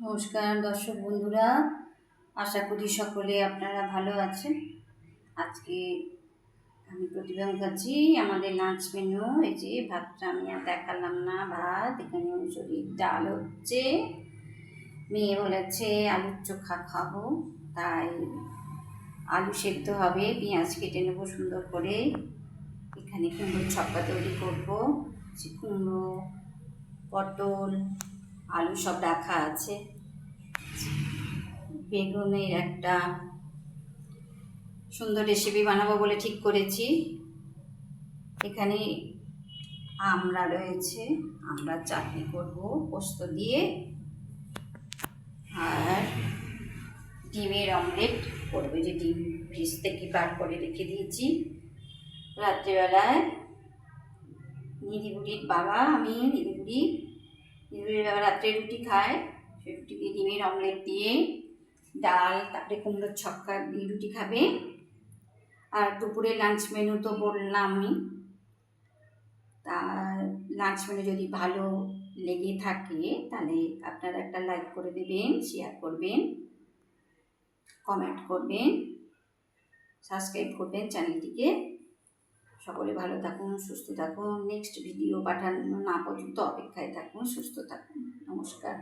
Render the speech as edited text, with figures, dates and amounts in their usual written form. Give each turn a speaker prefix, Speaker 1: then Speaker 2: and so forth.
Speaker 1: নমস্কার দর্শক বন্ধুরা, আশা করি সকলে আপনারা ভালো আছেন। আজকে আমি প্রতিভা মুখার্জি। আমাদের লাঞ্চ মেনু এই যে ভাতটা আমি আর দেখালাম না। ভাত, এখানে মুসুরির ডাল হচ্ছে। মেয়ে বলেছে আলুর চোখা খাবো, তাই আলু সেদ্ধ হবে, পেঁয়াজ কেটে নেবো সুন্দর করে। এখানে কুমড়োর ছক্কা তৈরি করবো। কুমড়ো, পটল, আলু সব রাখা আছে। বেগুনের একটা সুন্দর রেসিপি বানাবো বলে ঠিক করেছি। এখানে আমড়া রয়েছে, আমরা চাটনি করব পোস্ত দিয়ে, আর ডিমের অমলেট করবো। যে ডিম ফ্রিজ থেকে বার করে রেখে দিয়েছি। রাত্রিবেলায় নিধিবুড়ির বাবা, আমি নিধিবুড়ির বাবা রাত্রে রুটি খায়। সেই রুটি দিয়ে ডিমের অমলেট দিয়ে ডাল, তারপরে কুমড়োর ছক্কা দিয়ে রুটি খাবে। আর দুপুরে লাঞ্চ মেনু তো বললামই। তার লাঞ্চ মেনু যদি ভালো লেগে থাকে তাহলে আপনারা একটা লাইক করে দেবেন, শেয়ার করবেন, কমেন্ট করবেন, সাবস্ক্রাইব করবেন চ্যানেলটিকে। সকলে ভালো থাকুন, সুস্থ থাকুন। নেক্সট ভিডিও পাঠানো না পর্যন্ত অপেক্ষায় থাকুন, সুস্থ থাকুন। নমস্কার।